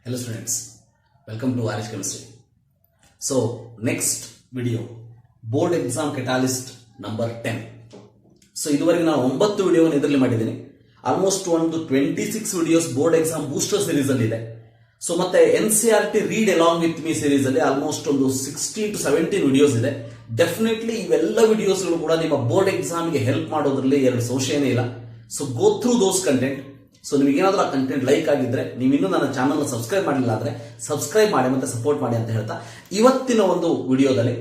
Hello students, welcome to RH Chemistry. So next video, board exam catalyst number 10. So ಇದುವರೆಗೆ ನಾನು 9 ವಿಡಿಯೋವನ್ನು ಇದರಲ್ಲಿ ಮಾಡಿದ್ದೀನಿ. ಆಲ್ಮೋಸ್ಟ್ ಒಂದು 26 videos board exam booster series ಅಲ್ಲಿ ಇದೆ. ಸೊ ಮತ್ತೆ NCERT read along with me series ಅಲ್ಲಿ ಆಲ್ಮೋಸ್ಟ್ ಒಂದು 16 to 17 ವಿಡಿಯೋಸ್ ಇದೆ. ಡೆಫಿನೆಟ್ಲಿ ಇವೆಲ್ಲ ವಿಡಿಯೋಸ್ಗಳು ಕೂಡ ನಿಮ್ಮ ಬೋರ್ಡ್ ಎಕ್ಸಾಮ್ಗೆ ಹೆಲ್ಪ್ ಮಾಡೋದ್ರಲ್ಲಿ ಎರಡು ಸಂಶಯನೇ ಇಲ್ಲ. So go through those content. So ನಿಮಗೆ ಏನಾದರೂ ಆ ಕಂಟೆಂಟ್ ಲೈಕ್ ಆಗಿದ್ರೆ ನೀವು ಇನ್ನೂ ನನ್ನ ಚಾನಲ್ ಸಬ್ಸ್ಕ್ರೈಬ್ ಮಾಡಿಲ್ಲ ಅಂದ್ರೆ ಸಬ್ಸ್ಕ್ರೈಬ್ ಮಾಡಿ ಮತ್ತೆ ಸಪೋರ್ಟ್ ಮಾಡಿ ಅಂತ ಹೇಳ್ತಾ ಇವತ್ತಿನ ಒಂದು ವಿಡಿಯೋದಲ್ಲಿ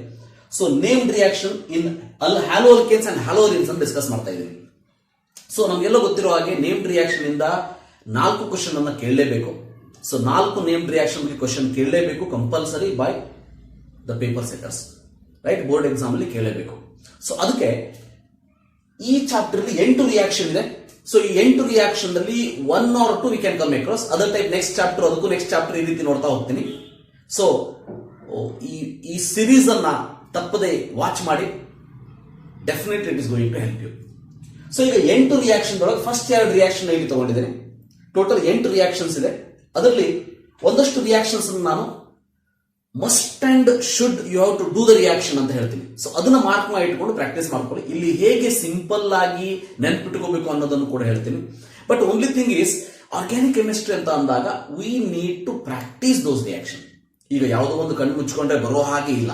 so named reaction in haloalkanes and haloarenes ಅಂತ ಡಿಸ್ಕಸ್ ಮಾಡ್ತಾ ಇದ್ದೀನಿ. ಸೊ ನಮಗೆಲ್ಲ ಗೊತ್ತಿರೋ ಹಾಗೆ ನೇಮ್ಡ್ ರಿಯಾಕ್ಷನ್ ಇಂದ 4 ಕ್ವಶನ್ ಅನ್ನ ಕೇಳಲೇಬೇಕು. ಸೊ 4 ನೇಮ್ಡ್ ರಿಯಾಕ್ಷನ್ ಕ್ವಶನ್ ಕೇಳಲೇಬೇಕು compulsory by the paper setters, right? Board exam ಅಲ್ಲಿ ಕೇಳಲೇಬೇಕು. ಸೊ ಅದಕ್ಕೆ ಈ ಚಾಪ್ಟರ್ ಅಲ್ಲಿ 8 ರಿಯಾಕ್ಷನ್ ಇದೆ. ಸೊ ಈ 8 ರಿಯಾಕ್ಷನ್ ಅಲ್ಲಿ 1 or 2 we can come across. Other type next chapter, ಅದಕ್ಕೂ ನೆಕ್ಸ್ಟ್ ಚಾಪ್ಟರ್ ಈ ರೀತಿ ನೋಡ್ತಾ ಹೋಗ್ತೀನಿ. ಸೊ ಈ ಸಿರೀಸ್ ಅನ್ನ ತಪ್ಪದೆ ವಾಚ್ ಮಾಡಿ, definitely it is going to help you. So ಈಗ 8 ರಿಯಾಕ್ಷನ್ ಒಳಗೆ ಫಸ್ಟ್ 2 ರಿಯಾಕ್ಷನ್ ಇಲ್ಲಿ ತಗೊಂಡಿದ್ದೀನಿ. ಟೋಟಲ್ 8 ರಿಯಾಕ್ಷನ್ಸ್ ಇದೆ. ಅದರಲ್ಲಿ ಒಂದಷ್ಟು ರಿಯಾಕ್ಷನ್ಸ್ ನಾನು must and should you have to do the reaction ಅಂತ ಹೇಳ್ತೀನಿ. ಸೊ ಅದನ್ನ ಮಾರ್ಕ್ ಮಾಡಿ ಇಟ್ಕೊಂಡು ಪ್ರಾಕ್ಟೀಸ್ ಮಾಡ್ಕೊಳ್ಳಿ. ಇಲ್ಲಿ ಹೇಗೆ ಸಿಂಪಲ್ ಆಗಿ ನೆನ್ಪಿಟ್ಕೋಬೇಕು ಅನ್ನೋದನ್ನು ಕೂಡ ಹೇಳ್ತೀನಿ. But only thing is organic chemistry ಅಂತ ಅಂದಾಗ we need to practise those reaction. ಈಗ ಯಾವುದೋ ಒಂದು ಕಣ್ಣು ಮುಚ್ಕೊಂಡ್ರೆ ಬರೋ ಹಾಗೆ ಇಲ್ಲ.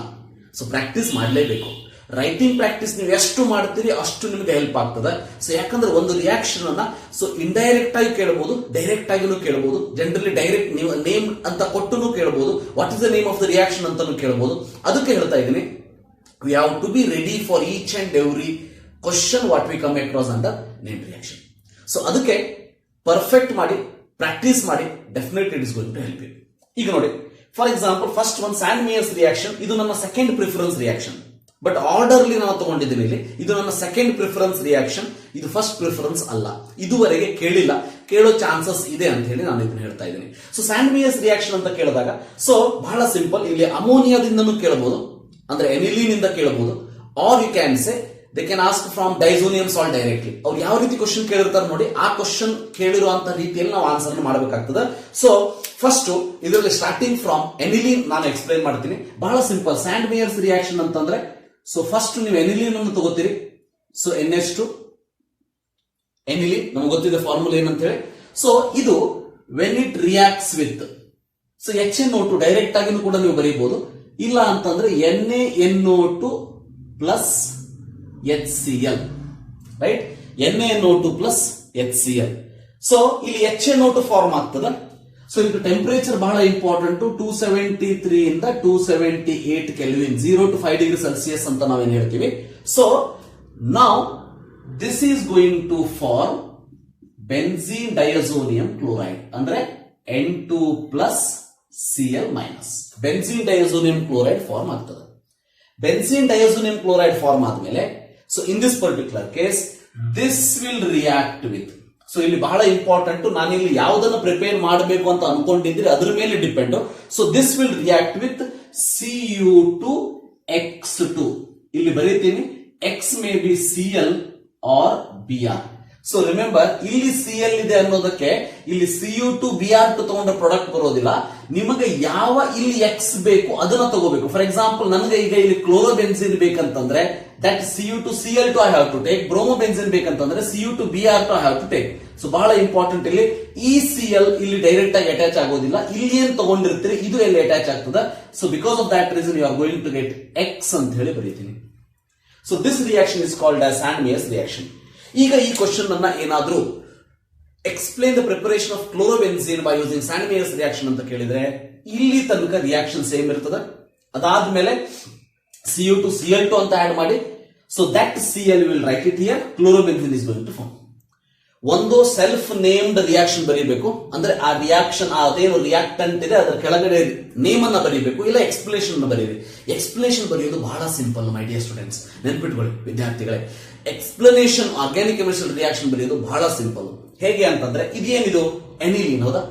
ಸೊ ಪ್ರಾಕ್ಟೀಸ್ ಮಾಡಲೇಬೇಕು. ರೈಟಿಂಗ್ ಪ್ರಾಕ್ಟೀಸ್ ನೀವು ಎಷ್ಟು ಮಾಡ್ತೀರಿ ಅಷ್ಟು ನಿಮಗೆ ಹೆಲ್ಪ್ ಆಗ್ತದೆ. ಸೊ ಯಾಕಂದ್ರೆ ಒಂದು ರಿಯಾಕ್ಷನ್ ಅನ್ನ ಸೊ ಇಂಡೈರೆಕ್ಟ್ ಆಗಿ ಕೇಳಬಹುದು, ಡೈರೆಕ್ಟ್ ಆಗಿನೂ ಕೇಳಬಹುದು. ಜನರಲಿ ಡೈರೆಕ್ಟ್ ನೀವು ನೇಮ್ ಅಂತ ಕೊಟ್ಟು ಕೇಳಬಹುದು, what is the name of the reaction ಅಂತಾನು ಕೇಳಬಹುದು. ಅದಕ್ಕೆ ಹೇಳ್ತಾ ಇದ್ದೀನಿ, we have to be ready for each and every question what we come across under name reaction. So ಅದಕ್ಕೆ ಪರ್ಫೆಕ್ಟ್ ಮಾಡಿ, ಪ್ರಾಕ್ಟೀಸ್ ಮಾಡಿ, definitely it is going to help you. ಈಗ ನೋಡಿ, ಫಾರ್ ಎಕ್ಸಾಂಪಲ್ ಫಸ್ಟ್ ಒಂದು ಸ್ಯಾಂಡ್ ಮೇಯರ್ಸ್ ರಿಯಾಕ್ಷನ್. ಇದು ನನ್ನ second preference reaction, but orderly ನಾನು ತಗೊಂಡಿದ್ದೀನಿ ಇಲ್ಲಿ. ಇದು ನನ್ನ ಸೆಕೆಂಡ್ ಪ್ರಿಫರೆನ್ಸ್ ರಿಯಾಕ್ಷನ್, ಇದು ಫಸ್ಟ್ ಪ್ರಿಫರೆನ್ಸ್ ಅಲ್ಲ. ಇದುವರೆಗೆ ಕೇಳಿಲ್ಲ, ಕೇಳೋ ಚಾನ್ಸಸ್ ಇದೆ ಅಂತ ಹೇಳಿ ನಾನು ಇದನ್ನ ಹೇಳ್ತಾ ಇದ್ದೀನಿ. ಸೊ ಸ್ಯಾಂಡ್ ಮೇಯರ್ಸ್ ರಿಯಾಕ್ಷನ್ ಅಂತ ಕೇಳಿದಾಗ ಸೊ ಬಹಳ ಸಿಂಪಲ್. ಇಲ್ಲಿ ಅಮೋನಿಯಾದಿಂದನೂ ಕೇಳಬಹುದು, ಅಂದ್ರೆ ಎನಿಲೀನ್ ಇಂದ ಕೇಳಬಹುದು, or you can say they can ask from diazonium salt directly. ಅವ್ರು ಯಾವ ರೀತಿ ಕ್ವಶನ್ ಕೇಳಿರ್ತಾರೆ ನೋಡಿ, ಆ ಕ್ವಶನ್ ಕೇಳಿರುವಂತ ರೀತಿಯಲ್ಲಿ ನಾವು ಆನ್ಸರ್ ಮಾಡಬೇಕಾಗ್ತದೆ. ಸೊ ಫಸ್ಟ್ ಇದರಲ್ಲಿ ಸ್ಟಾರ್ಟಿಂಗ್ ಫ್ರಮ್ ಎನಿಲೀನ್ ನಾನು ಎಕ್ಸ್ಪ್ಲೈನ್ ಮಾಡ್ತೀನಿ. ಬಹಳ ಸಿಂಪಲ್. ಸ್ಯಾಂಡ್ ಮೇಯರ್ಸ್ ರಿಯಾಕ್ಷನ್ ಅಂತಂದ್ರೆ ಸೊ ಫಸ್ಟ್ ನೀವು ಎನಿಲೀನ್ ಅನ್ನು ತಗೋತೀರಿ. ಸೊ NH2 ಎನಿಲೀನ್, ನಮ್ಗೆ ಗೊತ್ತಿದೆ ಫಾರ್ಮುಲಾ ಏನಂತ ಹೇಳಿ. ಸೊ ಇದು when it reacts with so HNO2 direct ಆಗಿನೂ ಕೂಡ ನೀವು ಬರೀಬಹುದು. ಇಲ್ಲ ಅಂತಂದ್ರೆ NaNO2 plus HCl, right? NaNO2 plus HCl. So ಇಲ್ಲಿ HNO2 ಫಾರ್ಮ್ ಆಗ್ತದ. ಸೊ ಇದು ಟೆಂಪರೇಚರ್ ಬಹಳ ಇಂಪಾರ್ಟೆಂಟ್. 273 ಇಂದ 278 ಕೆಲ್ವಿನ್, 0 to 5 ಡಿಗ್ರಿ ಸೆಲ್ಸಿಯಸ್ ಅಂತ ನಾವೇನ್ ಹೇಳ್ತೀವಿ. ಸೊ ನಾವ್ this is going to form benzene diazonium chloride, ಅಂದ್ರೆ N2 plus Cl minus. Benzene diazonium chloride form ಆಗ್ತದೆ. ಬೆನ್ಝೀನ್ ಡೈಅಜೋನಿಯಂ ಕ್ಲೋರೈಡ್ ಫಾರ್ಮ್ ಆದ್ಮೇಲೆ so in this particular case this will react with. So ಇಲ್ಲಿ ಬಹಳ important. ನಾನಿಲ್ಲಿ ಯಾವುದನ್ನು prepare ಮಾಡಬೇಕು ಅಂತ ಅನ್ಕೊಂಡಿದ್ರೆ ಅದ್ರ ಮೇಲೆ depend. So this will react with Cu2X2. ಇಲ್ಲಿ ಬರೀತೀನಿ, X may be Cl or Br. So remember, ಇಲ್ಲಿ Cl ಇದೆ ಅನ್ನೋದಕ್ಕೆ ಇಲ್ಲಿ Cu2Br ತಗೊಂಡ್ರೆ ಪ್ರಾಡಕ್ಟ್ ಬರೋದಿಲ್ಲ. ನಿಮಗೆ ಯಾವ ಇಲ್ಲಿ X ಬೇಕು ಅದನ್ನ ತಗೋಬೇಕು. ಫಾರ್ ಎಕ್ಸಾಂಪಲ್ ನನಗೆ ಈಗ ಇಲ್ಲಿ ಕ್ಲೋರೋಬೆನ್ಸಿನ್ ಬೇಕಂತಂದ್ರೆ that Cu2Cl2 I have to take. Bromobenzene ಬೇಕಂತಂದ್ರೆ Cu2Br2 I have to take. So ಬಹಳ ಇಂಪಾರ್ಟೆಂಟ್. ಇಲ್ಲಿ ಈ Cl ಇಲ್ಲಿ ಡೈರೆಕ್ಟ್ ಆಗಿ ಅಟ್ಯಾಚ್ ಆಗೋದಿಲ್ಲ. ಇಲ್ಲಿ ಏನ್ ತಗೊಂಡಿರ್ತೀರಿ ಇದು ಎಲ್ಲಿ ಅಟ್ಯಾಚ್ ಆಗ್ತದೆ. So because of that reason you are going to get X ಅಂತ ಹೇಳಿ ಬರೀತೀನಿ. So this reaction is called as Sandmeyer's reaction. ಈಗ ಈ ಕ್ವಶನ್ ಅನ್ನ ಏನಾದ್ರೂ explain the preparation of chlorobenzene by using Sandmeyer's reaction ಅಂತ ಕೇಳಿದ್ರೆ ಇಲ್ಲಿ ತನಕ ರಿಯಾಕ್ಷನ್ ಸೇಮ್ ಇರ್ತದೆ. ಅದಾದ್ಮೇಲೆ Cu2Cl2 ಅಂತ ಆಡ್ ಮಾಡಿ. So that Cl will write it here. Chlorobenzene is going to form. ಒಂದು ಸೆಲ್ಫ್ ನೇಮ್ಡ್ ರಿಯಾಕ್ಷನ್ ಬರೀಬೇಕು, ಅಂದ್ರೆ ಆ ರಿಯಾಕ್ಷನ್ ಅದೇನು ರಿಯಾಕ್ಟೆಂಟ್ ಇದೆ ಅದರ ಕೆಳಗಡೆ ನೇಮ್ ಅನ್ನ ಬರೀಬೇಕು, ಇಲ್ಲ ಎಕ್ಸ್ಪ್ಲೇಷನ್ ಬರೀರಿ. ಎಕ್ಸ್ಪ್ಲೇಷನ್ ಬರೆಯೋದು ಬಹಳ ಸಿಂಪಲ್ ಮೈ ಡಿಯರ್ ಸ್ಟೂಡೆಂಟ್ಸ್, ನೆನ್ಪಿಟ್ಕೊಳ್ಳಿ ವಿದ್ಯಾರ್ಥಿಗಳೇ. ಎಕ್ಸ್ಪ್ಲನೇಷನ್ ಆರ್ಗ್ಯಾನಿಕ್ ಕೆಮಿಸ್ಟ್ರಿ ರಿಯಾಕ್ಷನ್ ಬರೆಯೋದು ಬಹಳ ಸಿಂಪಲ್. ಹೇಗೆ ಅಂತಂದ್ರೆ ಇದೇನಿದು ಎನಿಲೀನ್, ಹೌದಾ?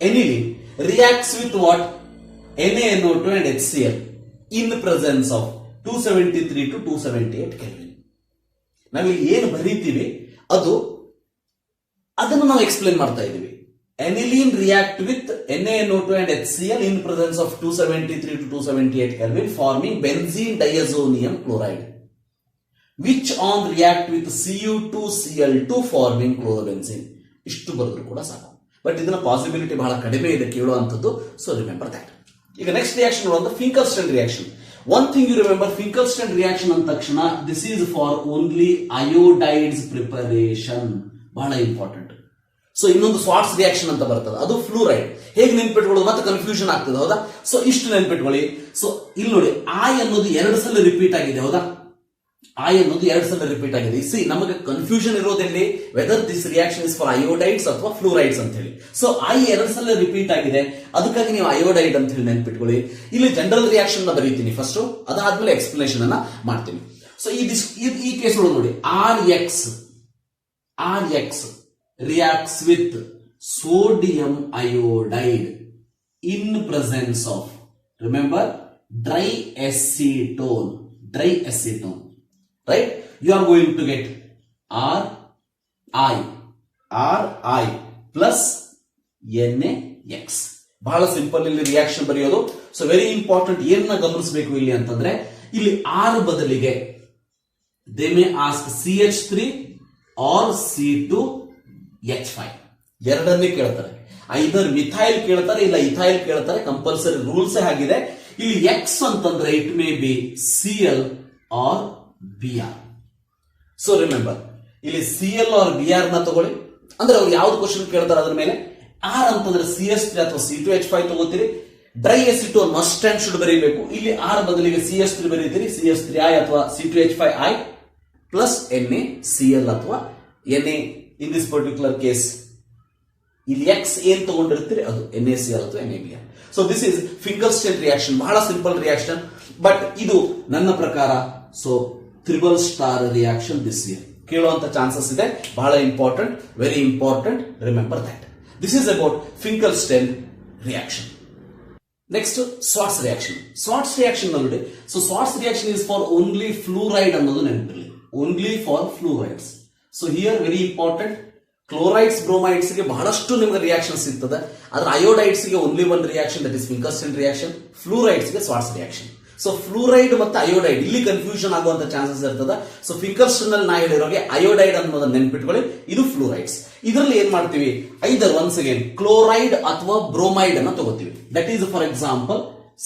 Aniline reacts with what? NaNO2 and HCl in the presence of 273 to 278 kelvin. ನಾವಿಲ್ಲಿ ಏನು ಬರೀತೀವಿ ಅದನ್ನು ನಾವು ಎಕ್ಸ್ಪ್ಲೇನ್ ಮಾಡ್ತಾ ಇದೀವಿ. aniline react with NaNO2 and HCl in presence of 273 to 278 Kelvin, forming benzene diazonium chloride, which on react with Cu2Cl2 forming chlorobenzene. ಇಷ್ಟು ಬರೆದ್ರು ಕೂಡ ಸಾಕು. ಬಟ್ ಇದನ್ನ ಪಾಸಿಬಿಲಿಟಿ ಬಹಳ ಕಡಿಮೆ ಇದೆ ಕೇಳುವಂಥದ್ದು. So remember that. ಈಗ ನೆಕ್ಸ್ಟ್ ರಿಯಾಕ್ಷನ್ ಒಂದು Finkelstein reaction. One thing you remember, Finkelstein reaction ಅಂದ ತಕ್ಷಣ this is for only iodides preparation, ಬಹಳ ಇಂಪಾರ್ಟೆಂಟ್. ಸೊ ಇನ್ನೊಂದು ಸ್ವಾಟ್ಸ್ ರಿಯಾಕ್ಷನ್ ಅಂತ ಬರ್ತದೆ, ಅದು ಫ್ಲೂರೈಡ್. ಹೇಗೆ ನೆನ್ಪಿಟ್ಕೊಳ್ಳೋದು ಮತ್ತೆ ಕನ್ಫ್ಯೂಷನ್ ಆಗ್ತದೆ, ಹೌದಾ? ಸೊ ಇಷ್ಟು ನೆನ್ಪಿಟ್ಕೊಳ್ಳಿ. ಸೊ ಇಲ್ಲಿ ನೋಡಿ, ಐ ಅನ್ನೋದು 2 ಸಲ ರಿಪೀಟ್ ಆಗಿದೆ, ಹೌದಾ? ಐ ಅನ್ನೋದು 2 ಸಲ ರಿಪೀಟ್ ಆಗಿದೆ. ಸಿ, ನಮಗೆ ಕನ್ಫ್ಯೂಷನ್ ಇರೋದಲ್ಲಿ whether this reaction is for iodides ಅಥವಾ ಫ್ಲೂರೈಡ್ಸ್ ಅಂತ ಹೇಳಿ. ಸೊ ಐ 2 ಸಲ ರಿಪೀಟ್ ಆಗಿದೆ, ಅದಕ್ಕಾಗಿ ನೀವು ಅಯೋಡೈಡ್ ಅಂತ ಹೇಳಿ ನೆನ್ಪಿಟ್ಕೊಳ್ಳಿ. ಇಲ್ಲಿ ಜನರಲ್ ರಿಯಾಕ್ಷನ್ ಬರೀತೀನಿ ಫಸ್ಟ್, ಅದಾದ್ಮೇಲೆ ಎಕ್ಸ್ಪ್ಲನೇಷನ್ ಅನ್ನ ಮಾಡ್ತೀನಿ. ಸೊ ಈ ಕೇಸ್ ಒಳಗೆ ನೋಡಿ, R X reacts with sodium iodide in presence of, remember, dry acetone, right? You are going to get Ri plus NaX. ಬಹಳ ಸಿಂಪಲ್ ಇಲ್ಲಿ ರಿಯಾಕ್ಷನ್ ಬರೆಯೋದು. So very important. ಏನನ್ನ ಗಮನಿಸಬೇಕು ಇಲ್ಲಿ ಅಂತಂದ್ರೆ, ಇಲ್ಲಿ ಆರ್ ಬದಲಿಗೆ they may ask CH3 or C2H5 ಎರಡನ್ನೇ ಕೇಳ್ತಾರೆ. ಐದರ್ ಮಿಥೈಲ್ ಕೇಳ್ತಾರೆ, ಇಲ್ಲ ಇಥೈಲ್ ಕೇಳ್ತಾರೆ. ಕಂಪಲ್ಸರಿ ರೂಲ್ಸ್ ಆಗಿದೆ. ಇಲ್ಲಿ ಎಕ್ಸ್ ಅಂತಂದ್ರೆ it may be Cl or Br. So remember, ಇಲ್ಲಿ Cl ಆರ್ Br ನ ತಗೊಳ್ಳಿ. ಅಂದ್ರೆ ಅವ್ರು ಯಾವ್ದು ಕ್ವಶನ್ ಕೇಳ್ತಾರೆ ಅದ್ರ ಮೇಲೆ. ಆರ್ ಅಂತಂದ್ರೆ CH3 ಅಥವಾ C2H5 ತಗೋತೀರಿ. Dry acetone must and should ಬರೀಬೇಕು. ಇಲ್ಲಿ ಆರ್ ಬದಲಿಗೆ CH3 ಬರೀತೀರಿ, CH3i ಅಥವಾ C2H5i ಪ್ಲಸ್ NaCl ಅಥವಾ Na. In this particular case ಇಲ್ಲಿ ಎಕ್ಸ್ ಏನ್ ತಗೊಂಡಿರ್ತೀರಿ ಅದು NaCl ಅಥವಾ NaBr. So this is Finkelstein reaction. ಬಹಳ ಸಿಂಪಲ್ ರಿಯಾಕ್ಷನ್, ಬಟ್ ಇದು ನನ್ನ ಪ್ರಕಾರ so triple star reaction this year ಕೇಳುವಂತ ಚಾನ್ಸಸ್ ಇದೆ. ಬಹಳ important, very important. Remember that. This is about Finkelstein reaction. Next Swarts reaction. Swords reaction ನೋಡಿ, so Swarts reaction is for only fluoride ಅನ್ನೋದು ನೆನಪಿರಲಿ, only for fluorides. So here very important, chlorides bromides ಗೆ ಬಹಳಷ್ಟು ನಿಮಗೆ reaction ಸಿಗ್ತದೆ. ಆದ್ರೆ iodides ಗೆ only one reaction, that is Finkelstein reaction. Fluorides ಗೆ ಸ್ವಾಟ್ಸ್ ರಿಯಾಕ್ಷನ್. ಸೊ ಫ್ಲೂರೈಡ್ ಮತ್ತು ಅಯೋಡೈಡ್ ಇಲ್ಲಿ ಕನ್ಫ್ಯೂಷನ್ ಆಗುವಂತ ಚಾನ್ಸಸ್ ಇರ್ತದೆ. ಸೊ ಫಿಂಕಲ್ಸ್ಟನ್ ಅಲ್ಲಿ ನಾ ಹೇಳಿರೋಗೆ ಅಯೋಡೈಡ್ ಅನ್ನೋದನ್ನ ನೆನ್ಪಿಟ್ಕೊಳ್ಳಿ, ಇದು ಫ್ಲೂರೈಡ್ಸ್. ಇದರಲ್ಲಿ ಏನ್ ಮಾಡ್ತೀವಿ, ಐದರ್ ಒನ್ಸ್ ಅಗೇನ್ ಕ್ಲೋರೈಡ್ ಅಥವಾ ಬ್ರೋಮೈಡ್ ಅನ್ನ ತಗೋತೀವಿ. That is for example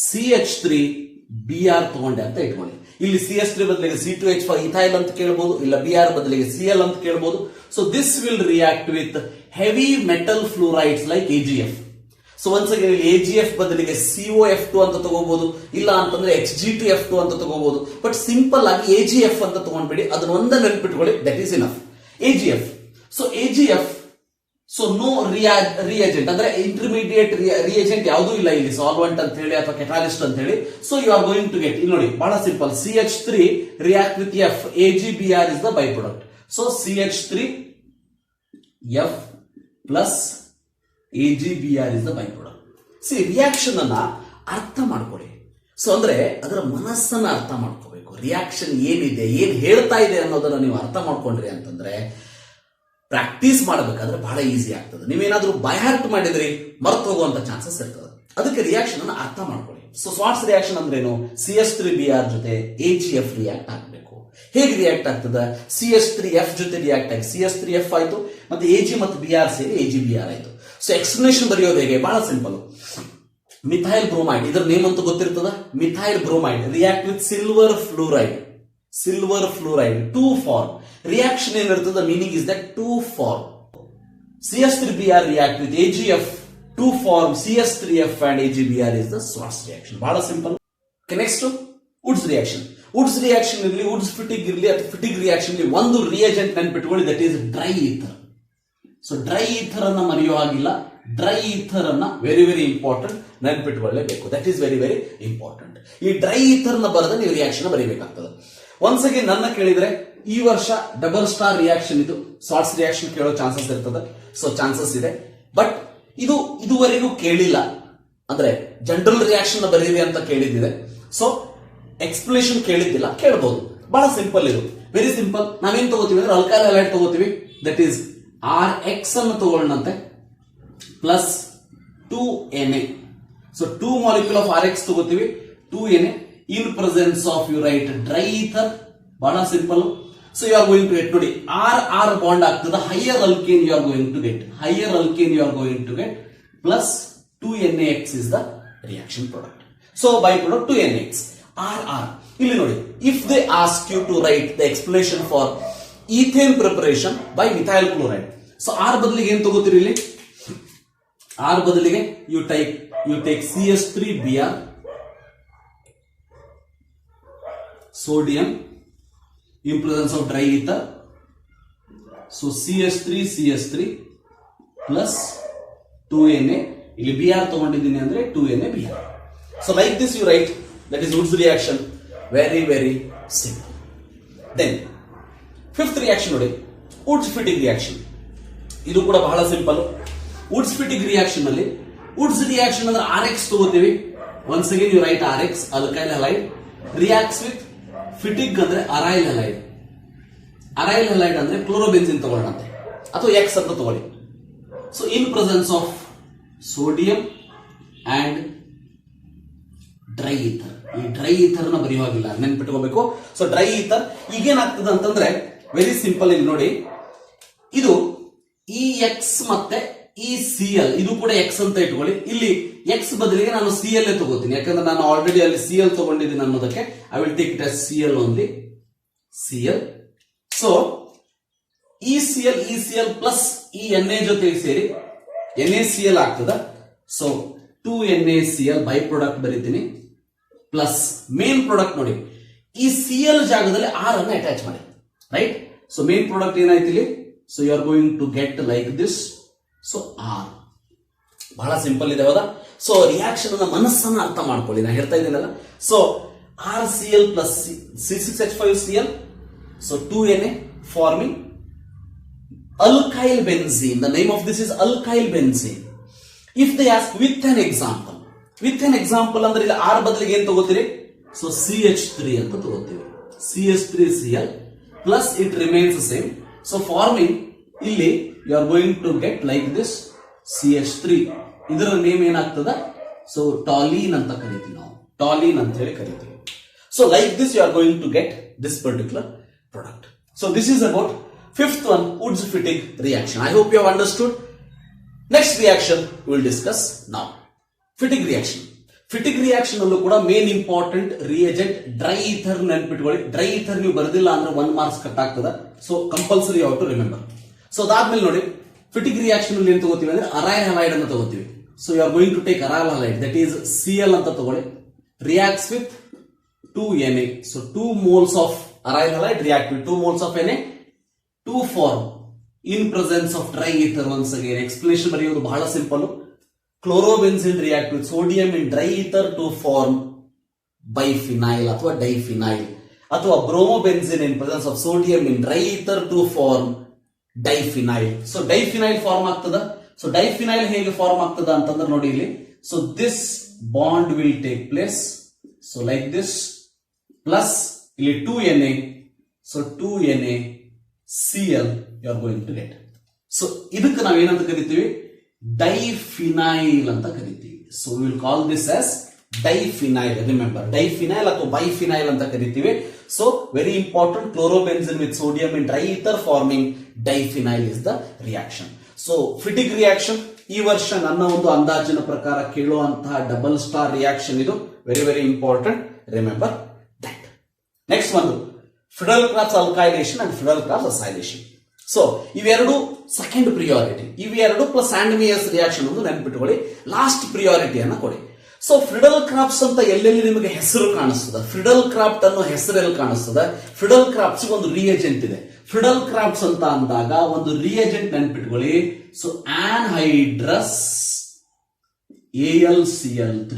CH3Br ತಗೊಂಡೆ ಅಂತ ಇಟ್ಕೊಳ್ಳಿ. ಇಲ್ಲಿ CH3 ಬದಲಿಗೆ C2H5 ಇಥೈಲ್ ಅಂತ ಕೇಳಬಹುದು, ಇಲ್ಲ Br ಬದಲಿಗೆ Cl ಅಂತ ಕೇಳಬಹುದು. So this will react with heavy metal ಫ್ಲೂರೈಡ್ಸ್ like AgF. So once again ಇಲ್ಲಿ AgF ಬದಲಿಗೆ COF2 ಅಂತ ತಗೋಬಹುದು, ಇಲ್ಲ ಅಂತಂದ್ರೆ Hg2F2 ಅಂತ ತಗೋಬಹುದು. ಬಟ್ ಸಿಂಪಲ್ ಆಗಿ AgF ಅಂತ ತಗೊಂಡ್ಬಿಡಿ, ಅದನ್ನ ಒಂದೇ ನೆನ್ಪಿಟ್ಕೊಳ್ಳಿ, that is enough. AgF. So AgF, so no reagent ಅಂದ್ರೆ ಇಂಟರ್ಮೀಡಿಯೇಟ್ ರಿಯೇಜೆಂಟ್ ಯಾವುದೂ ಇಲ್ಲ ಇಲ್ಲಿ, ಸಾಲ್ವೆಂಟ್ ಅಂತ ಹೇಳಿ ಅಥವಾ ಕೆಟಾಲಿಸ್ಟ್ ಅಂತ ಹೇಳಿ. So you are going to get, ಇಲ್ಲಿ ನೋಡಿ ಬಹಳ simple, CH3 react with F, AgBr is the by product. So CH3F plus AgBr is the by product. See, reaction ಅನ್ನ ಅರ್ಥ ಮಾಡ್ಕೊಳ್ಳಿ. ಸೊ ಅಂದ್ರೆ ಅದರ ಮನಸ್ಸನ್ನ ಅರ್ಥ ಮಾಡ್ಕೋಬೇಕು. ರಿಯಾಕ್ಷನ್ ಏನಿದೆ, ಏನ್ ಹೇಳ್ತಾ ಇದೆ ಅನ್ನೋದನ್ನ ನೀವು ಅರ್ಥ ಮಾಡ್ಕೊಂಡ್ರಿ ಅಂತಂದ್ರೆ ಪ್ರಾಕ್ಟೀಸ್ ಮಾಡಬೇಕಾದ್ರೆ ಬಹಳ ಈಸಿ ಆಗ್ತದೆ. ನೀವೇನಾದ್ರೂ ಬೈ ಹಾರ್ಟ್ ಮಾಡಿದ್ರಿ ಮರ್ತು ಹೋಗುವಂತ ಚಾನ್ಸಸ್ ಇರ್ತದೆ. ಅದಕ್ಕೆ ರಿಯಾಕ್ಷನ್ ಅನ್ನ ಅರ್ಥ ಮಾಡ್ಕೊಳ್ಳಿ. ಸೊ ಸ್ವಾಟ್ಸ್ ರಿಯಾಕ್ಷನ್ ಅಂದ್ರೇನು, CH3Br ಜೊತೆ AgF ರಿಯಾಕ್ಟ್ ಆಗಬೇಕು. ಹೇಗೆ ರಿಯಾಕ್ಟ್ ಆಗ್ತದೆ, CH3F ಜೊತೆ ರಿಯಾಕ್ಟ್ ಆಗಿ CH3F ಆಯ್ತು, ಮತ್ತೆ Ag ಮತ್ತು Br ಸೇರಿ AgBr ಆಯ್ತು. ಸೊ ಎಕ್ಸ್ಪ್ಲನೇಷನ್ ಬರೆಯೋದು ಹೇಗೆ, ಬಹಳ ಸಿಂಪಲ್. ಮಿಥೈಲ್ ಬ್ರೋಮೈಡ್, ಇದರ ನೇಮ್ ಅಂತ ಗೊತ್ತಿರ್ತದ, methyl bromide react with silver fluoride to form. Reaction ಏನಿರ್ತದ, meaning is that to form. CH3Br react with AgF to form CH3F and AgBr is the Swarts reaction. ಬಹಳ simple. Next Wurtz reaction. Wurtz reaction ಇರಲಿ, Wurtz Fittig ಇರಲಿ ಅಥವಾ Fittig reaction ಇರಲಿ, ಒಂದು reagent ನೆನ್ಪಿಟ್ಕೊಳ್ಳಿ, that is dry ether. So dry ether ಅನ್ನ ಮರೆಯೋ ಹಾಗಿಲ್ಲ. ಡ್ರೈ ಈಥರ್ ಅನ್ನ ವೆರಿ ವೆರಿ ಇಂಪಾರ್ಟೆಂಟ್ ನೆನ್ಪಿಟ್ಕೊಳ್ಳೇಬೇಕು. That is very very important. ಈ ಡ್ರೈ ಈಥರ್ ನ ಬರೆದ ನೀವು ರಿಯಾಕ್ಷನ್ ಬರೀಬೇಕಾಗ್ತದೆ. ಒನ್ಸ್ ಅಗೇನ್ ನನ್ನ ಕೇಳಿದ್ರೆ ಈ ವರ್ಷ ಡಬಲ್ ಸ್ಟಾರ್ ರಿಯಾಕ್ಷನ್ ಇದು ಸ್ವಾಟ್ಸ್ ರಿಯಾಕ್ಷನ್ ಕೇಳೋ ಚಾನ್ಸಸ್ ಇರ್ತದೆ. ಸೊ ಚಾನ್ಸಸ್ ಇದೆ, ಬಟ್ ಇದು ಇದುವರೆಗೂ ಕೇಳಿಲ್ಲ. ಅಂದ್ರೆ ಜನರಲ್ ರಿಯಾಕ್ಷನ್ ಬರೀರಿ ಅಂತ ಕೇಳಿದ್ದಿದೆ. ಸೊ ಎಕ್ಸ್ಪ್ಲನೇಷನ್ ಕೇಳಿದ್ದಿಲ್ಲ, ಕೇಳಬಹುದು. ಬಹಳ ಸಿಂಪಲ್ ಇದು, ವೆರಿ ಸಿಂಪಲ್. ನಾವೇನ್ ತಗೋತೀವಿ ಅಂದ್ರೆ ಅಲ್ಕೈಲ್ ಹ್ಯಾಲೈಡ್ ತಗೋತೀವಿ, ದಟ್ ಈಸ್ RX ಅನ್ನು ತಗೊಳ್ಳಂತೆ. Plus 2Na. So 2 molecule of RX ತಗೋತೀವಿ, 2Na in presence of you write dry ether. ಬಹಳ simple. So you are going to get, ನೋಡಿ R ಬಾಂಡ್ ಆಗ್ತದೆ, higher alkane you are going to get, higher alkane you are going to get plus 2NaX is the reaction product. So by product 2NaX. R ಇಲ್ಲಿ ನೋಡಿ, if they ask you to write the explanation for ethane preparation by methyl chloride. So R ಬದಲಿಗೆ ಏನ್ ತಗೋತೀರಿ ಇಲ್ಲಿ? R ಬದಲಿಗೆ you take CH3Br, sodium in presence of dry ether. So CH3 plus 2Na. ಇಲ್ಲಿ Br ತಗೊಂಡಿದ್ದೀನಿ ಅಂದ್ರೆ 2NaBr. So like this you write, that is Woods reaction. Very very simple. Then fifth reaction ನೋಡಿ, Woods fatigue reaction. ಇದು ಕೂಡ ಬಹಳ simple. Woods fatigue reaction ಅಲ್ಲಿ Woods reaction ಅಂದ್ರೆ RX ತಗೋತೀವಿ. Once again you write RX, alkyl halide reacts with fatigue ಅಂದ್ರೆ ಅರೈಲ್ ಹಲೈಡ್. ಅರೈಲ್ ಹಲೈಡ್ ಅಂದ್ರೆ ಕ್ಲೋರೋಬೆನ್ಸಿನ್ ತಗೊಳ್ಳಂತೆ, ಅಥವಾ X ಅಂತ ತಗೊಳ್ಳಿ. So in presence of sodium and dry ether. ಈ ಡ್ರೈ ಈಥರ್ ನ ಬರೆಯುವಾಗಿಲ್ಲ, ನೆನ್ಪಿಟ್ಕೋಬೇಕು. ಸೊ ಡ್ರೈ ಈಥರ್ ಈಗೇನಾಗ್ತದೆ ಅಂತಂದ್ರೆ ವೆರಿ ಸಿಂಪಲ್. ಇಲ್ಲಿ ನೋಡಿ, ಇದು ಈ X ಮತ್ತೆ ಈ Cl, ಇದು ಕೂಡ X ಅಂತ ಇಟ್ಕೊಳ್ಳಿ. ಇಲ್ಲಿ X ಬದಲಿಗೆ ನಾನು Cl ತಗೋತೀನಿ, ಯಾಕಂದ್ರೆ ನಾನು ಆಲ್ರೆಡಿ ಅಲ್ಲಿ Cl ತಗೊಂಡಿದ್ದೀನಿ ಅನ್ನೋದಕ್ಕೆ. I will take it as Cl only, Cl. So ಈ Cl ಪ್ಲಸ್ ಈ Na ಜೊತೆ ಸೇರಿ NaCl ಆಗ್ತದ. ಸೊ 2NaCl ಬೈ ಪ್ರಾಡಕ್ಟ್ ಬರೀತೀನಿ, ಪ್ಲಸ್ ಮೇನ್ ಪ್ರಾಡಕ್ಟ್ ನೋಡಿ, ಈ Cl ಜಾಗದಲ್ಲಿ R ಅನ್ನು ಅಟ್ಯಾಚ್ ಮಾಡಿ, ರೈಟ್. ಸೊ ಮೇನ್ ಪ್ರಾಡಕ್ಟ್ ಏನಾಯ್ತು ಇಲ್ಲಿ? So you are going to get like this. So R ಬಹಳ ಸಿಂಪಲ್ ಇದೆ, ಹೌದಾ? ಸೊ ರಿಯಾಕ್ಷನ್ ಅನ್ನ ಮನಸ್ಸನ್ನ ಅರ್ಥ ಮಾಡ್ಕೊಳ್ಳಿ, ನಾನು ಹೇಳ್ತಾ ಇದ್ದೀನಲ್ಲ. So RCl plus C6H5Cl, so 2Na forming alkyl benzene. The name of this is alkyl benzene. If they ask with an example, ಅಂದ್ರೆ ಇಲ್ಲಿ R ಬದಲಿಗೆ ಏನ್ ತಗೋತೀರಿ? ಸೊ CH3 ಅಂತ ತಗೋತೀವಿ, CH3Cl plus it remains the same. So forming ಇಲ್ಲಿ you are going to get like this CH3. ಇದರ name ಏನಾಗ್ತದ? So toluene ಅಂತ ಕರಿತೀವಿ ನಾವು, ಟಾಲಿನ್ ಅಂತ ಹೇಳಿ ಕರಿತೀವಿ. So like this you are going to get this particular product. So this is about fifth one, Woods fatigue reaction. I hope you have understood. Next reaction we will discuss now. Fatigue reaction. Fatigue reaction ಅಲ್ಲೂ ಕೂಡ main important reagent dry ether ನೆನ್ಪಿಟ್ಕೊಳ್ಳಿ. Dry ether ನೀವು ಬರೆದಿಲ್ಲ ಅಂದ್ರೆ 1 marks cut ಆಗ್ತದ. So compulsory you have to remember. So ಅದಾದ್ಮೇಲೆ ನೋಡಿ, ಫಿಟಿಗ್ reaction ಅಲ್ಲಿ ಏನ್ ತಗೋತೀವಿ ಅಂದ್ರೆ ಅರೈಲ್ ಹಲೈಡ್ ಅನ್ನು ತಗೋತೀವಿ. So you are going to take aryl halide, that is Cl ಅಂತ ತಗೊಳ್ಳಿ, reacts with 2Na. So 2 moles of aryl halide react with 2 moles of Na to form in presence of dry ether. Once again explanation ಬರೆಯೋದು ಬಹಳ simple. ಕ್ಲೋರೋಬೆನ್ಸಿನ್ react with sodium in dry ether to form biphenyl ಅಥವಾ diphenyl, ಅಥವಾ ಬ್ರೋಮೋಬೆನ್ಸಿನ್ in presence of sodium in dry ether to form diphenyl. So diphenyl form ಆಗ್ತದ. So diphenyl ಹೇಗೆ form ಆಗ್ತದ ಅಂತಂದ್ರೆ ನೋಡಿ ಇಲ್ಲಿ, so this bond will take place. So like this, plus ಇಲ್ಲಿ 2Na. So 2NaCl you are going to get. So ಇದಕ್ಕೆ ನಾವು ಏನಂತ ಕರಿತೀವಿ? ಡೈಫಿನೈಲ್ ಅಂತ ಕರಿತೀವಿ. So we will call this as diphenyl. Remember, diphenyl ಅಥವಾ ಬೈಫಿನೈಲ್ ಅಂತ ಕರಿತೀವಿ. So very important, chlorobenzene with sodium in dry ether forming diphenyl is the reaction. So Fittig reaction ಈ ವರ್ಷ ನನ್ನ ಒಂದು ಅಂದಾಜಿನ ಪ್ರಕಾರ ಕೇಳುವಂತಹ ಡಬಲ್ ಸ್ಟಾರ್ ರಿಯಾಕ್ಷನ್ ಇದು. Very very important, remember that. Next ಒಂದು Friedel Crafts alkylation and Friedel Crafts acylation. So ಇವೆರಡು ಸೆಕೆಂಡ್ ಪ್ರಿಯಾರಿಟಿ, ಇವೆರಡು ಪ್ಲಸ್ ಆಂಡ್ಮಿಯಸ್ ರಿಯಾಕ್ಷನ್ ಒಂದು ನೆನಪಿಟ್ಕೊಳ್ಳಿ. ಲಾಸ್ಟ್ ಪ್ರಿಯಾರಿಟಿಯನ್ನ ಕೊಡಿ. ಸೊ ಫ್ರಿಡೆಲ್-ಕ್ರಾಫ್ಟ್ಸ್ ಅಂತ ಎಲ್ಲೆಲ್ಲಿ ನಿಮಗೆ ಹೆಸರು ಕಾಣಿಸ್ತದ, ಫ್ರಿಡೆಲ್-ಕ್ರಾಫ್ಟ್ ಅನ್ನೋ ಹೆಸರು ಎಲ್ಲಿ ಕಾಣಿಸ್ತದ? ಫ್ರಿಡೆಲ್-ಕ್ರಾಫ್ಟ್ಸ್ ಒಂದು ರಿಯೇಜೆಂಟ್ ಇದೆ. ಫ್ರಿಡೆಲ್-ಕ್ರಾಫ್ಟ್ಸ್ ಅಂತ ಅಂದಾಗ ಒಂದು ರಿಯೇಜೆಂಟ್ ನೆನಪಿಟ್ಕೊಳ್ಳಿ. So anhydrous AlCl3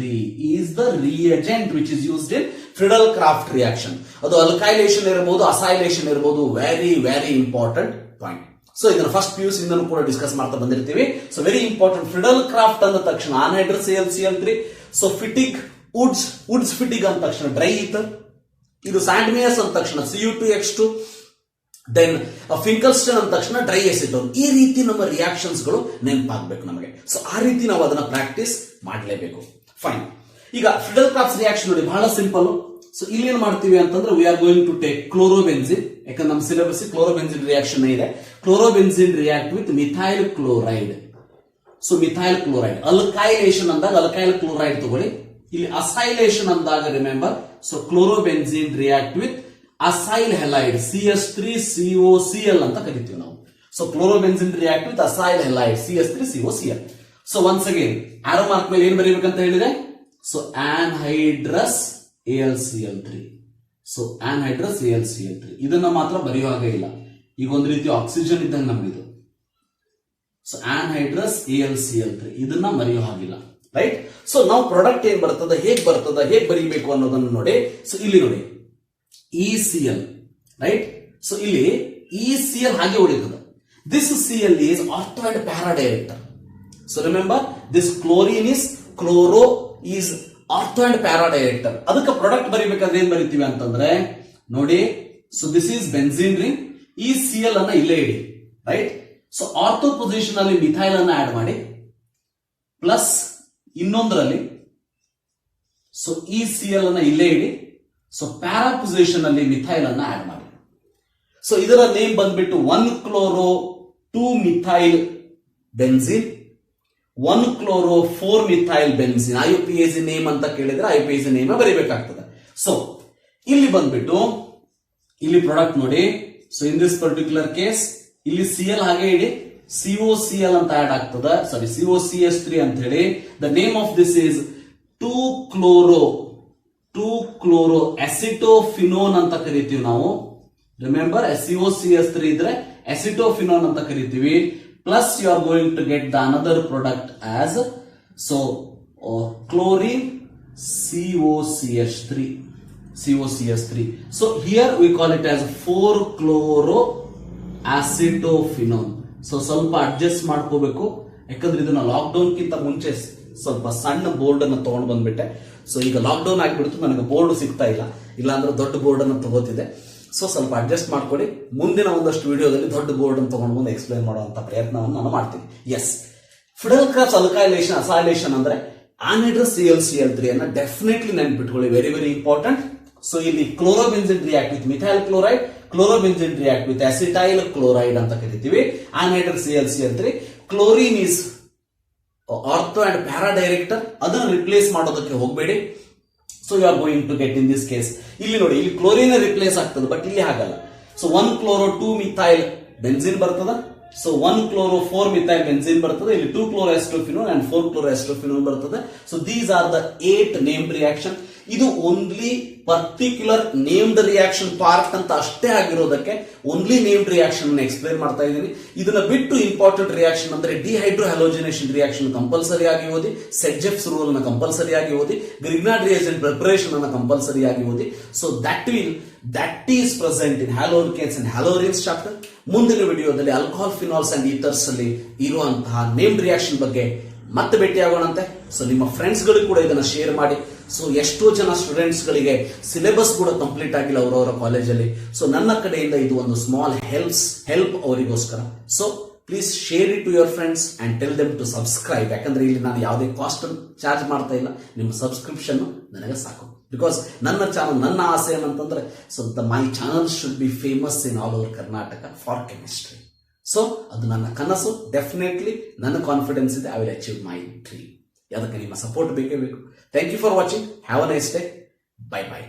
is the reagent which is used in Friedel-Crafts reaction. ಅದು ಅಲ್ಕೈಲೇಷನ್ ಇರಬಹುದು, ಅಸೈಲೇಷನ್ ಇರಬಹುದು. Very very important point. So ಇದನ್ನ ಫಸ್ಟ್ PUC ಇಂದನೂ ಕೂಡ ಡಿಸ್ಕಸ್ ಮಾಡ್ತಾ ಬಂದಿರ್ತೀವಿ. So very important. ಫ್ರಿಡೆಲ್-ಕ್ರಾಫ್ಟ್ ಅಂದ ತಕ್ಷಣ ಆನ್ಹೈಡ್ರಸ್ AlCl3. ಸೊ ಫಿಟಿಗ್, ವುಡ್ಸ್ ಫಿಟಿಗ್ ಅಂದ ತಕ್ಷಣ ಡ್ರೈ ಈಥರ್. ಇದು ಸ್ಯಾಂಡ್ಮಿಯಸ್ ಅಂದ ತಕ್ಷಣ Cu2H2. ದೆನ್ ಫಿಂಕಲ್ಸ್ಟನ್ ಅಂದ ತಕ್ಷಣ ಡ್ರೈ ಎಸಿಟೋನ್. ಈ ರೀತಿ ನಮ್ಮ ರಿಯಾಕ್ಷನ್ಸ್ಗಳು ನೆನಪಾಗಬೇಕು ನಮಗೆ. ಸೊ ಆ ರೀತಿ ನಾವು ಅದನ್ನ ಪ್ರಾಕ್ಟೀಸ್ ಮಾಡಲೇಬೇಕು. ಫೈನ್. ಈಗ ಫ್ರಿಡಲ್ ಕ್ರಾಫ್ಟ್ಸ್ ರಿಯಾಕ್ಷನ್ ನೋಡಿ, ಬಹಳ ಸಿಂಪಲ್. ಸೊ ಇಲ್ಲಿ ಏನ್ ಮಾಡ್ತೀವಿ ಅಂತಂದ್ರೆ we are going to take chlorobenzene. ಯಾಕಂದ್ರೆ ನಮ್ಮ ಸಿಲೆಬಸ್ ಕ್ಲೋರೋಬೆನ್ಸಿನ್ ರಿಯಾಕ್ಷನ್ ಇದೆ. Chlorobenzene react with methyl chloride. So methyl chloride. Alkylation ಅಂದಾಗ ಅಲ್ಕೈಲ್ ಕ್ಲೋರೈಡ್ ತಗೊಳ್ಳಿ. ಇಲ್ಲಿ ಅಸೈಲೇಷನ್ ಅಂದಾಗ remember, so chlorobenzene react with acyl halide CH3COCl ಅಂತ ಕರಿತೀವಿ ನಾವು. So chlorobenzene react with acyl halide CH3COCl. So once again arrow mark ಮೇಲೆ ಏನ್ ಬರೀಬೇಕಂತ ಹೇಳಿದ್ರೆ, so anhydrous AlCl3. So anhydrous AlCl3 ಇದನ್ನ ಮಾತ್ರ ಬರೆಯೋ ಹಾಗೆ ಇಲ್ಲ. ಈಗ ಒಂದು ರೀತಿ ಆಕ್ಸಿಜನ್ ಇದ್ದಂಗೆ ನಮ್ಗಿದು. ಸೊ ಆನ್ಹೈಡ್ರಸ್ AlCl3 ಇದನ್ನ ಮರೆಯೋ ಹಾಗಿಲ್ಲ, ರೈಟ್. ಸೊ ನಾವು ಪ್ರಾಡಕ್ಟ್ ಏನ್ ಬರ್ತದ, ಹೇಗ್ ಬರೀಬೇಕು ಅನ್ನೋದನ್ನ ನೋಡಿ. ಸೊ ಇಲ್ಲಿ ನೋಡಿ ECl, ರೈಟ್. ಸೊ ಇಲ್ಲಿ ECl ಹಾಗೆ ಉಳಿತದೆ. This Cl is ortho and para director. So remember this chlorine is chloro is ortho and para director. ಅದಕ್ಕೆ ಪ್ರಾಡಕ್ಟ್ ಬರೀಬೇಕಾದ್ರೆ ಏನ್ ಬರೀತೀವಿ ಅಂತಂದ್ರೆ ನೋಡಿ, so this is benzene ring. ಈ Cl ಅನ್ನ ಇಲ್ಲೇ ಇಡಿ, ರೈಟ್. ಸೊ ಆರ್ಥೋ ಪೊಸಿಷನ್ ಅಲ್ಲಿ ಮಿಥೈಲ್ ಅನ್ನ ಆಡ್ ಮಾಡಿ, ಪ್ಲಸ್ ಇನ್ನೊಂದರಲ್ಲಿ ಸೊ ಈ Cl ಅನ್ನ ಇಲ್ಲೇ ಇಡಿ. ಸೊ ಪ್ಯಾರಾ ಪೊಸಿಷನ್ ಅಲ್ಲಿ ಮಿಥೈಲ್ ಅನ್ನ ಆಡ್ ಮಾಡಿ. ಸೊ ಇದರ ನೇಮ್ ಬಂದ್ಬಿಟ್ಟು 1-chloro 2-methyl benzene, 1-chloro 4-methyl benzene. IUPAC name ಅಂತ ಕೇಳಿದ್ರೆ IUPAC ನೇಮ್ ಬರೀಬೇಕಾಗ್ತದೆ. ಸೊ ಇಲ್ಲಿ ಬಂದ್ಬಿಟ್ಟು ಇಲ್ಲಿ ಪ್ರಾಡಕ್ಟ್ ನೋಡಿ. So in this particular case ಇಲ್ಲಿ Cl ಹಾಗೆ ಇಡಿ, COCl ಅಂತ ಆಡ್ ಆಗ್ತದೆ. ಸಾರಿ, COCH3 ಅಂತ ಹೇಳಿ. The name of this is 2-chloro acetophenone ಅಂತ ಕರಿತೀವಿ ನಾವು. ರಿಮೆಂಬರ್, COCH3 ಇದ್ರೆ ಅಸಿಟೋಫಿನೋನ್ ಅಂತ ಕರಿತೀವಿ. Plus you are going to get the another product as so chlorine COCH3. So here we call it as 4-chloro acetophenone. So ಸ್ವಲ್ಪ adjust ಮಾಡ್ಕೋಬೇಕು, ಯಾಕಂದ್ರೆ ಇದನ್ನ ಲಾಕ್ ಡೌನ್ ಕಿಂತ ಮುಂಚೆ ಸ್ವಲ್ಪ ಸಣ್ಣ ಬೋರ್ಡ್ ಅನ್ನು ತಗೊಂಡು ಬಂದ್ಬಿಟ್ಟೆ. ಸೊ ಈಗ ಲಾಕ್ ಡೌನ್ ಆಗಿಬಿಡ್ತು, ನನಗೆ ಬೋರ್ಡ್ ಸಿಗ್ತಾ ಇಲ್ಲ ಅಂದ್ರೆ ದೊಡ್ಡ ಬೋರ್ಡ್ ಅನ್ನು ತಗೋತಿದ್ದೆ. ಸೊ ಸ್ವಲ್ಪ ಅಡ್ಜಸ್ಟ್ ಮಾಡ್ಕೊಡಿ. ಮುಂದಿನ ಒಂದಷ್ಟು ವಿಡಿಯೋದಲ್ಲಿ ದೊಡ್ಡ ಬೋರ್ಡ್ ಅನ್ನು ತಗೊಂಡು ಬಂದು ಎಕ್ಸ್ಪ್ಲೈನ್ ಮಾಡುವಂತ ಪ್ರಯತ್ನವನ್ನು ನಾನು ಮಾಡ್ತೀನಿ. ಎಸ್, ಫ್ರಿಡಲ್ ಕ್ರಾಫ್ಟ್ಸ್ ಅಲ್ಕೈಲೇಷನ್ ಅಸೈಲೇಷನ್ ಅಂದ್ರೆ ಆನ್ಹೈಡ್ರಸ್ AlCl3 ಅನ್ನ ಡೆಫಿನೆಟ್ಲಿ ನೆನ್ಪಿಟ್ಕೊಳ್ಳಿ, ವೆರಿ ವೆರಿ ಇಂಪಾರ್ಟೆಂಟ್. ಸೊ ಇಲ್ಲಿ chlorobenzene react with methyl chloride, chlorobenzene react with acetyl chloride ಅಂತ ಕರಿತೀವಿ. Anhydrous AlCl3. Chlorine is ortho and para director. ಅದನ್ನು ರಿಪ್ಲೇಸ್ ಮಾಡೋದಕ್ಕೆ ಹೋಗಬೇಡಿ. So you are going to get in this case. ಇಲ್ಲಿ ನೋಡಿ, ಇಲ್ಲಿ chlorine replace ಆಗ್ತದೆ, ಬಟ್ ಇಲ್ಲಿ ಹಾಗಲ್ಲ. ಸೊ 1-chloro 2-methyl ಬೆನ್ಸಿನ್ ಬರ್ತದ. ಸೊ 1-chloro 4-methyl ಬೆನ್ಸಿನ್ ಬರ್ತದೆ. ಇಲ್ಲಿ 2-chloro acetophenone and 4-chloro acetophenone ಬರ್ತದೆ. So these are the 8 named reaction. ಇದು only particular named reaction part ಅಂತ ಅಷ್ಟೇ ಆಗಿರೋದಕ್ಕೆ ಓನ್ಲಿ ನೇಮ್ಡ್ ರಿಯಾಕ್ಷನ್ ಎಕ್ಸ್ಪ್ಲೈನ್ ಮಾಡ್ತಾ ಇದ್ದೀನಿ. ಇದನ್ನ ಬಿಟ್ಟು ಇಂಪಾರ್ಟೆಂಟ್ ರಿಯಾಕ್ಷನ್ ಅಂದ್ರೆ ಡಿಹೈಡ್ರೋ ಹ್ಯಾಲೋಜಿನೇಷನ್ ರಿಯಾಕ್ಷನ್ ಕಂಪಲ್ಸರಿ ಆಗಿ ಓದಿ, ಸೆಡ್ಜೆಫ್ಸ್ ರೂಲ್ ಅನ್ನ ಕಂಪಲ್ಸರಿ ಆಗಿ ಓದಿ, ಗ್ರಿಗ್ನಾರ್ಡ್ ರಿಯೇಜೆಂಟ್ ಪ್ರಿಪರೇಷನ್ ಅನ್ನ ಕಂಪಲ್ಸರಿ ಆಗಿ ಓದಿ. So that is present in haloalkanes and haloarenes chapter. ಮುಂದಿನ ವಿಡಿಯೋದಲ್ಲಿ ಆಲ್ಕೋಹಾಲ್, ಫಿನಾಲ್ಸ್ ಅಂಡ್ ಈಥರ್ಸ್ ಅಲ್ಲಿ ಇರುವಂತಹ ನೇಮ್ಡ್ ರಿಯಾಕ್ಷನ್ ಬಗ್ಗೆ ಮತ್ತೆ ಭೇಟಿಯಾಗೋಣಂತೆ. ಸೊ ನಿಮ್ಮ ಫ್ರೆಂಡ್ಸ್ ಗಳಿಗೂ ಕೂಡ ಇದನ್ನ ಶೇರ್ ಮಾಡಿ. ಸೊ ಎಷ್ಟೋ ಜನ ಸ್ಟೂಡೆಂಟ್ಸ್ ಗಳಿಗೆ ಸಿಲೆಬಸ್ ಕೂಡ ಕಂಪ್ಲೀಟ್ ಆಗಿಲ್ಲ ಅವರವರ ಕಾಲೇಜಲ್ಲಿ. ಸೊ ನನ್ನ ಕಡೆಯಿಂದ ಇದು ಒಂದು ಸ್ಮಾಲ್ ಹೆಲ್ಪ್ ಅವರಿಗೋಸ್ಕರ. So please share it to your friends and tell them to subscribe. ಯಾಕಂದ್ರೆ ಇಲ್ಲಿ ನಾನು ಯಾವುದೇ ಕಾಸ್ಟ್ ಚಾರ್ಜ್ ಮಾಡ್ತಾ ಇಲ್ಲ, ನಿಮ್ಮ ಸಬ್ಸ್ಕ್ರಿಪ್ಷನ್ ನನಗೆ ಸಾಕು. ಬಿಕಾಸ್ ನನ್ನ ಚಾನಲ್, ನನ್ನ ಆಸೆ ಏನಂತಂದ್ರೆ, so my channel should be famous in all over Karnataka for chemistry. So ಅದು ನನ್ನ ಕನಸು. ಡೆಫಿನೆಟ್ಲಿ ನನ್ನ ಕಾನ್ಫಿಡೆನ್ಸ್ ಇದೆ, I will achieve my dream. ಅದಕ್ಕೆ ನಿಮ್ಮ ಸಪೋರ್ಟ್ ಬೇಕೇ ಬೇಕು. Thank you for watching. Have a nice day. Bye by.